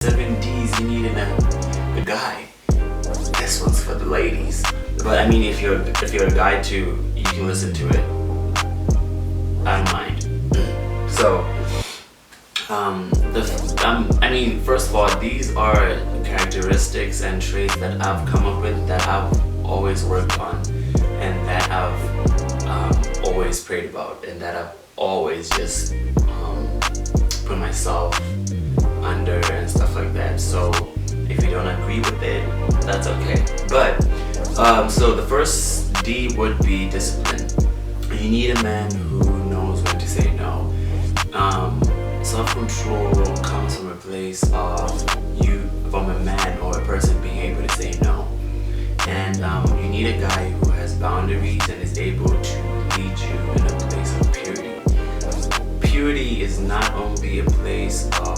7 D's you need in a guy. This one's for the ladies. But I mean, if you're a guy too, you can listen to it. I don't mind. So, I mean, first of all, these are characteristics and traits that I've come up with, that I've always worked on, and that I've always prayed about, and that I've always just put myself under and stuff like that. So if you don't agree with it, that's okay. But so the first D would be discipline. You need a man who knows when to say no. Self-control comes from a place of from a man or a person being able to say no. And you need a guy who has boundaries and is able to lead you in a place of purity. Purity is not only a place of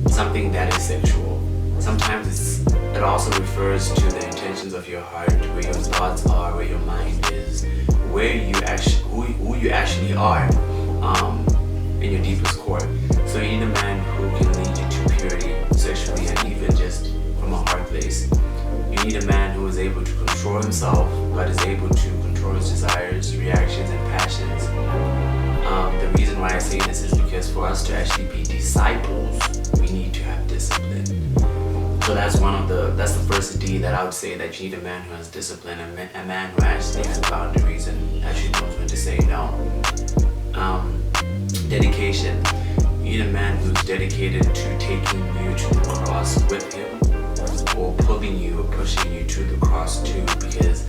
something that is sexual. Sometimes it also refers to the intentions of your heart, where your thoughts are, where your mind is, where you actually, who you actually are, in your deepest core. So you need a man who can lead you to purity, sexually and even just from a heart place. You need a man who is able to control himself, but is able to control his desires, reactions, and passions. The reason why I say this is because for us to actually be disciples, we need to have discipline. So that's the first D that I would say, that you need a man who has discipline, a man who actually has boundaries and actually knows when to say no. Dedication. You need a man who's dedicated to taking you to the cross with him, or pulling you or pushing you to the cross too, because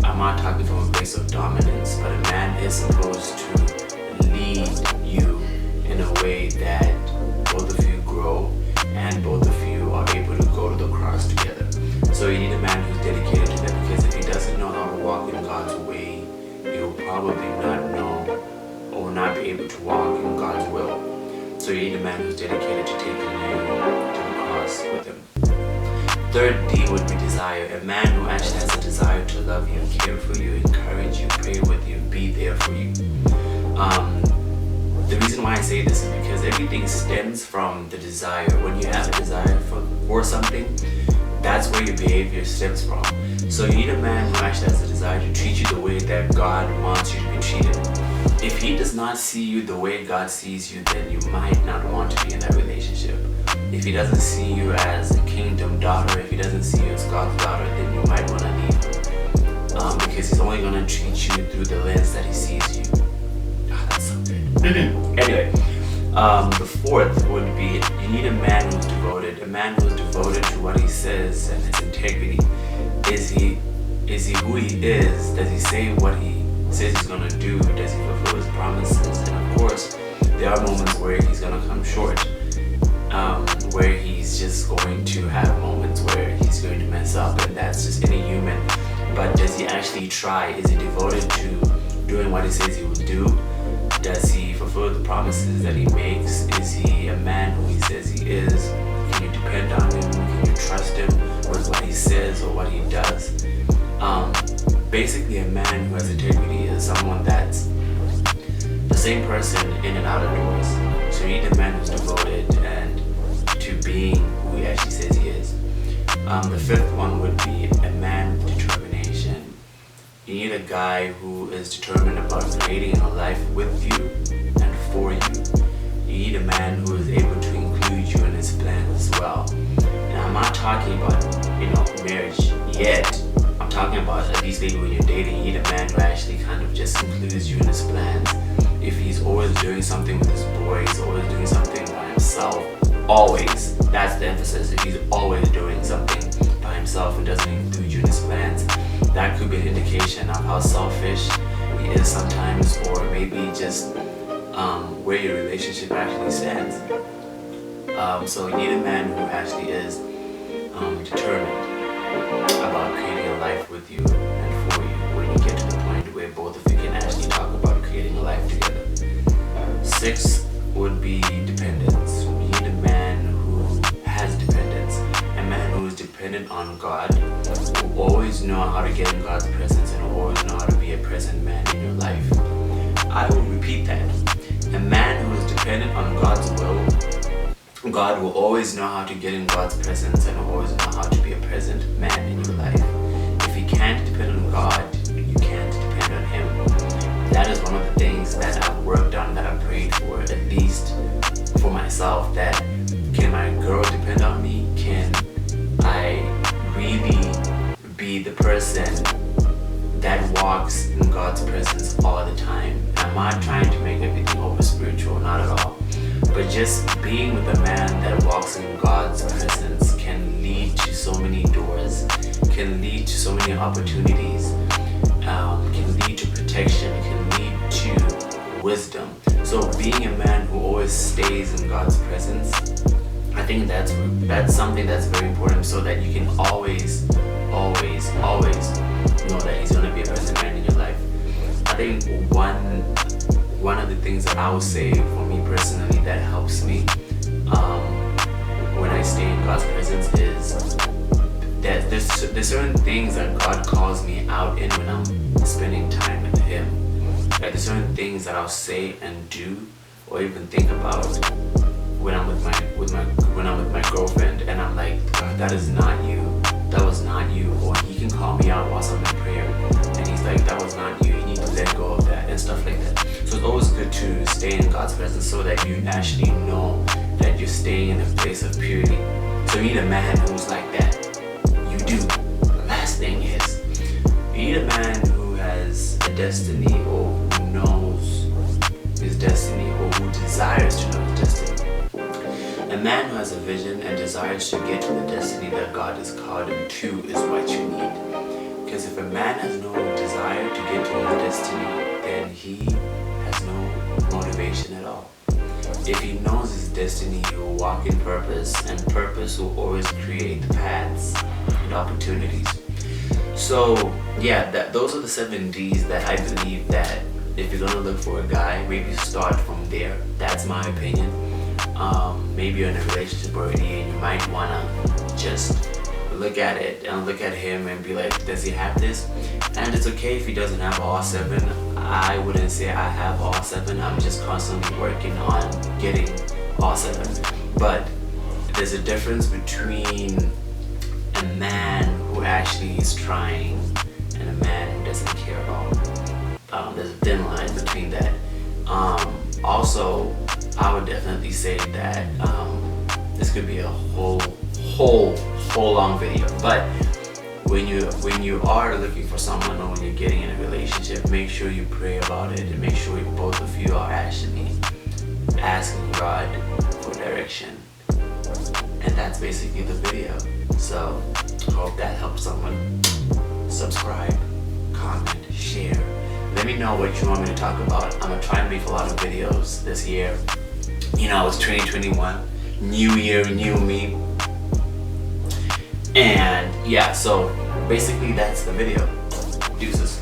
I'm not talking from a place of dominance, but a man is supposed to lead you in a way that both of you grow and both of you are able to go to the cross together. So you need a man who's dedicated to that, because if he doesn't know how to walk in God's way, he'll probably not know or not be able to walk in God's will. So you need a man who's dedicated to taking you to the cross with him. Third D would be desire. A man who actually has a desire to love you, care for you, encourage you, pray with you, be there for you. The reason why I say this is because everything stems from the desire. When you have a desire for something, that's where your behavior stems from. So you need a man who actually has a desire to treat you the way that God wants you to be treated. If he does not see you the way God sees you, then you might not want to be in that relationship. If he doesn't see you as a kingdom daughter, if he doesn't see you as God's daughter, then you might want to leave him. Because he's only going to treat you through the lens that he sees you. Oh, that's so good. Anyway, the fourth would be, you need a man who's devoted. A man who's devoted to what he says and his integrity. Is he who he is? Does he say what he says he's going to do? Does he fulfill his promises? And of course, there are moments where he's going to come short. Where he's just going to have moments where he's going to mess up, and that's just any human. But does he actually try? Is he devoted to doing what he says he will do? Does he fulfill the promises that he makes? Is he a man who he says he is? Can you depend on him? Can you trust him with what he says or what he does? Basically, a man who has integrity is someone that's the same person in and out of doors. So you need a man who's devoted and to being who he actually says he is. The fifth one would be a man with determination. You need a guy who is determined about creating a life with you and for you. You need a man who is able to include you in his plans as well. And I'm not talking about, marriage yet. I'm talking about at least maybe when you're dating, you need a man who actually kind of just includes you in his plans. If he's always doing something with his boys, always doing something by himself, always, that's the emphasis. If he's always doing something by himself and doesn't include you in his plans, that could be an indication of how selfish he is sometimes, or maybe just where your relationship actually stands. So you need a man who actually is determined about creating a life with you and for you, when you get to the point where both of you can actually talk about creating a life together. Sixth would be dependence. You need a man who has dependence, a man who is dependent on God, who always know how to get in God's presence and who always know how to be a present man in your life. I will repeat that. A man who is dependent on God's will, God will always know how to get in God's presence and will always know how to be a present man in your life. If you can't depend on God, you can't depend on Him. That is one of the things that I've worked on, that I've prayed for, at least for myself, that can my girl depend on me? Can I really be the person that walks in God's presence all the time? I'm not trying to make everything over spiritual, not at all. But just being with a man that walks in God's presence can lead to so many doors, can lead to so many opportunities, can lead to protection, can lead to wisdom. So being a man who always stays in God's presence, I think that's something that's very important, so that you can always know that He's going to be a present man in your life. I think one of the things that I would say for me personally that helps me when I stay in God's presence is that there's certain things that God calls me out in when I'm spending time with Him. Like there's certain things that I'll say and do, or even think about when I'm with my girlfriend, and I'm like, God, that is not you. That was not you. Or He can call me out whilst I'm in prayer, and He's like, that was not you. You need to let go of that and stuff like that. So it's always good to stay in God's presence so that you actually know that you're staying in a place of purity. So you need a man who's like that. You do. The last thing is, you need a man who has a destiny, or who knows his destiny, or who desires to know his destiny. A man who has a vision and desires to get to the destiny that God has called him to is what you need. Because if a man has no desire to get to the destiny, then he has no motivation at all. If he knows his destiny, he will walk in purpose, and purpose will always create paths and opportunities. So yeah, those are the 7 D's that I believe that if you're gonna look for a guy, maybe start from there. That's my opinion. Maybe you're in a relationship already and you might wanna just look at it and look at him and be like, does he have this? And it's okay if he doesn't have all 7. I wouldn't say I have all 7. I'm just constantly working on getting all 7. But there's a difference between a man who actually is trying and a man who doesn't care at all. There's a thin line between that. Also, I would definitely say that this could be a whole long video. But when you are looking for someone, or when you're getting in a relationship, make sure you pray about it, and make sure both of you are actually asking God for direction. And that's basically the video. So hope that helps someone. Subscribe, comment, share. Let me know what you want me to talk about. I'm gonna try and make a lot of videos this year. You know, it's 2021, new year, new me. And yeah, so basically that's the video. Deuces.